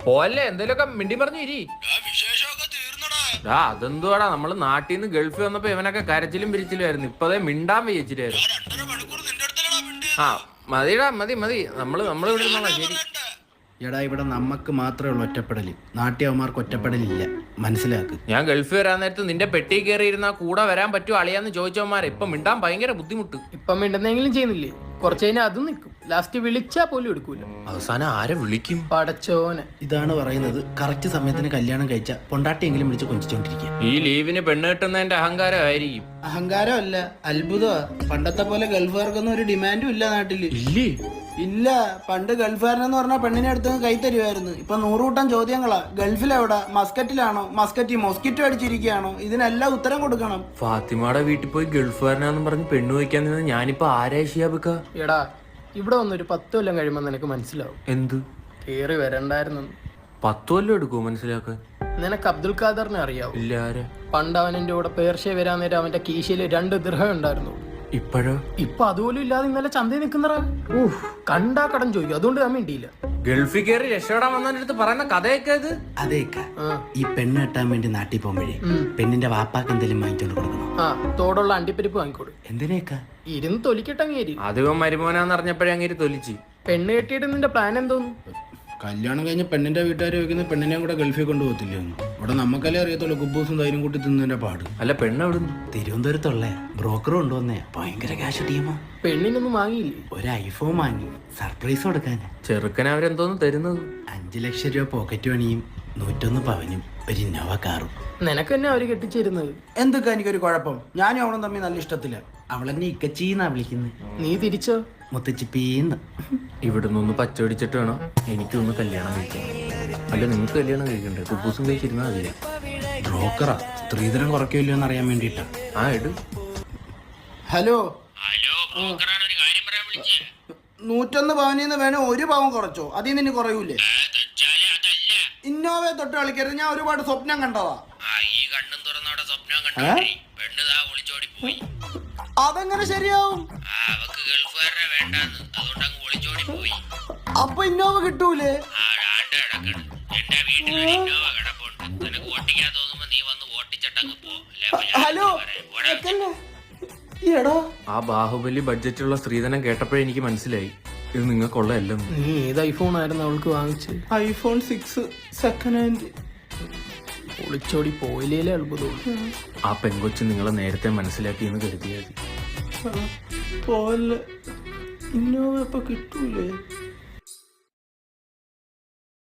പോലെ എന്തേലൊക്കെ മിണ്ടി പറഞ്ഞു ഇരി. അതെന്തുവാടാ, നമ്മള് നാട്ടിൽ നിന്ന് ഗൾഫിൽ വന്നപ്പോ ഇവനൊക്കെ കരച്ചിലും പിരിച്ചിലും ആയിരുന്നു. ഇപ്പതേ മിണ്ടാൻ വയ്യച്ചിട്ടായിരുന്നു. ആ മതിടാ, മതി മതി, നമ്മള് ഇവിടെ ഇരുന്നോളാം. ശരി. എടാ, ഇവിടെ നമുക്ക് മാത്രമേ ഉള്ളൂ ഒറ്റപ്പെടല്. നാട്ടിയവന്മാർക്ക് ഒറ്റപ്പെടലില്ല, മനസ്സിലാക്ക്. ഞാൻ ഗൾഫിൽ വരാൻ നേരത്ത് നിന്റെ പെട്ടി കയറിയിരുന്ന കൂടെ വരാൻ പറ്റുമോ അളിയാന്ന് ചോദിച്ചവന്മാരെ ഇപ്പൊ മിണ്ടാൻ ഭയങ്കര ബുദ്ധിമുട്ട്. ഇപ്പം മിണ്ടുന്നെങ്കിലും ചെയ്യുന്നില്ലേ? കുറച്ച് കഴിഞ്ഞാൽ അതും നിൽക്കും. ലാസ്റ്റ് വിളിച്ചാ പോലും എടുക്കൂല. അവസാനം ആരെ വിളിക്കും? പടച്ചോനെ. ഇതാണ് പറയുന്നത്, കറക്റ്റ് സമയത്തിന് കല്യാണം കഴിച്ച പൊണ്ടാട്ടിയെങ്കിലും വിളിച്ച് കൊഞ്ചിച്ചോണ്ടിരിക്കുക. ഈ ലീവിന് പെണ്ണ് കിട്ടുന്നതിന്റെ അഹങ്കാരമായിരിക്കും. അഹങ്കാരമല്ല, അത്ഭുതമാ. പണ്ടത്തെ പോലെ ഗൾഫുകാർക്കൊന്നും ഒരു ഡിമാൻഡും ഇല്ല നാട്ടില്. ഇല്ലേ? ഇല്ല. പണ്ട് ഗൾഫുകാരനെന്ന് പറഞ്ഞാൽ പെണ്ണിനെ അടുത്ത് കൈ തരുമായിരുന്നു. ഇപ്പൊ 100 കൂട്ടം ചോദ്യങ്ങളാ. ഗൾഫിലെവിടാ? മസ്കറ്റിലാണോ? മൊസ്കിറ്റോ അടിച്ചിരിക്കുകയാണോ? ഇതിനെല്ലാം ഉത്തരം കൊടുക്കണം. ഫാത്തിമയുടെ വീട്ടിൽ പോയി ഗൾഫുകാരനാന്നും പറഞ്ഞ് പെണ്ണു വയ്ക്കാൻ നിന്ന് ഞാനിപ്പോ ആരാശിയാബിക്ക. എടാ, ഇവിടെ വന്നൊരു 10 കൊല്ലം കഴിയുമ്പോൾ നിനക്ക് മനസ്സിലാവും എന്ത് കേറി വരണ്ടായിരുന്നു. 10 കൊല്ലം എടുക്കുമോ മനസ്സിലാക്കാൻ? നിനക്ക് അബ്ദുൽ ഖാദറിനെ അറിയാവോ? ഇല്ല. ആരെ? പണ്ട് അവൻ എന്റെ കൂടെ പേർഷ്യ വരാൻ നേരം അവന്റെ കീശയില് 2 ദിർഹം ഉണ്ടായിരുന്നു. ഇപ്പോഴോ? ഇപ്പൊ അതുപോലും ഇല്ലാതെ ഇന്നലെ ചന്തയിൽ നിൽക്കുന്നറ. കണ്ടാ കടം ചോദിക്കും. അതുകൊണ്ട് ഞാൻ വേണ്ടിയില്ല. ഗൾഫിൽ കയറി രക്ഷപ്പെടാൻ വന്നതിന്റെ അടുത്ത് പറയുന്ന കഥയൊക്കെ ഇത്. അതേക്ക ഈ പെണ്ണ് കെട്ടാൻ വേണ്ടി നാട്ടിൽ പോകുമ്പോഴേ പെണ്ണിന്റെ വാപ്പാക്ക് എന്തെങ്കിലും വാങ്ങിച്ചോണ്ട് കൊടുക്കണം. തോടുള്ള അണ്ടിപ്പരിപ്പ് വാങ്ങിക്കോട്. എന്തിനേക്കാ? ഇരുന്ന് തൊലിക്കട്ടങ്ങേരി. അധികം മരുമോനാന്ന് അറിഞ്ഞപ്പോഴേ അങ്ങേര് തൊലിച്ച്. പെണ്ണ് കെട്ടിയിട്ട് നിന്റെ പ്ലാൻ എന്തോന്നു? കല്യാണം കഴിഞ്ഞ് പെണ്ണിന്റെ വീട്ടുകാർ വെക്കുന്ന പെണ്ണിനെ കൂടെ ഗൾഫിൽ കൊണ്ടുപോകത്തില്ലേ? ഇവിടെ നമുക്കല്ലേ അറിയത്തുള്ളൂ കുബൂസും തൈരും കൂട്ടി തിന്നതിന്റെ പാട്. അല്ല, പെണ്ണ് എവിടുന്ന്? തിരുവനന്തപുരത്തുള്ള ബ്രോക്കർ കൊണ്ടുവന്നേ. ഭയങ്കര ക്യാഷ് ടീമാ. പെണ്ണിനൊന്നും വാങ്ങിയില്ലേ? ഒരു ഐഫോൺ വാങ്ങി സർപ്രൈസ് കൊടുക്കാനാ. ചെറുക്കൻ അവരെന്തോന്ന് തരുന്നത്? 5 ലക്ഷം രൂപ പോക്കറ്റ് പണിയും 101 പവനും ഒരു ഇന്നോവ കാറും. നിനക്ക് തന്നെ അവര് കെട്ടിച്ചിരുന്നത്. എന്തൊക്കെ എനിക്കൊരു കുഴപ്പം? ഞാനും അവളും തമ്മിൽ നല്ല ഇഷ്ടത്തില്ല. അവളെന്നെ ഇക്കച്ചീന്നാ വിളിക്കുന്നത്. നീ തിരിച്ചോ? മുത്തച്ചിപ്പീന്ന്. ഇവിടുന്ന് ഒന്ന് പച്ചടിച്ചിട്ട് വേണം എനിക്കൊന്ന് കല്യാണം കഴിക്കാൻ. അല്ല, നിങ്ങൾക്ക് കല്യാണം കഴിക്കണ്ടേ? കുബൂസും കഴിച്ചിരുന്നാ മതി. ബ്രോക്കറാ, സ്ത്രീധനം കുറയ്ക്കില്ലോ എന്ന് അറിയാൻ വേണ്ടിട്ടാ. ആ ഇട്. ഹലോ, 101 പവനിന്ന് വേണം 1 പവൻ കുറച്ചോ? അതിൽ നിന്ന് കുറയൂലേ? ഇന്നോവയെ തൊട്ട് കളിക്കരുത്. ഞാൻ ഒരുപാട് സ്വപ്നം കണ്ടതാ. അതെങ്ങനെ ശരിയാവും? അപ്പൊ ഇന്നോവ കിട്ടൂലേ? ഹലോ, ആ ബാഹുബലി ബഡ്ജറ്റുള്ള സ്ത്രീധനം കേട്ടപ്പോഴേ എനിക്ക് മനസ്സിലായി ഇത് നിങ്ങൾക്കുള്ളതല്ല. നീ ഏത് ഐഫോൺ ആയിരുന്നു അവൾക്ക് വാങ്ങിച്ചത്? iPhone 6 second hand. ഒളിച്ചോടി പോയില്ലേ അത്ഭുതം. ആ പെങ്കൊച്ച് നിങ്ങളെ നേരത്തെ മനസ്സിലാക്കി എന്ന് കരുതിയാൽ പോലെ ഇന്നോവ ഇപ്പൊ കിട്ടൂലേ?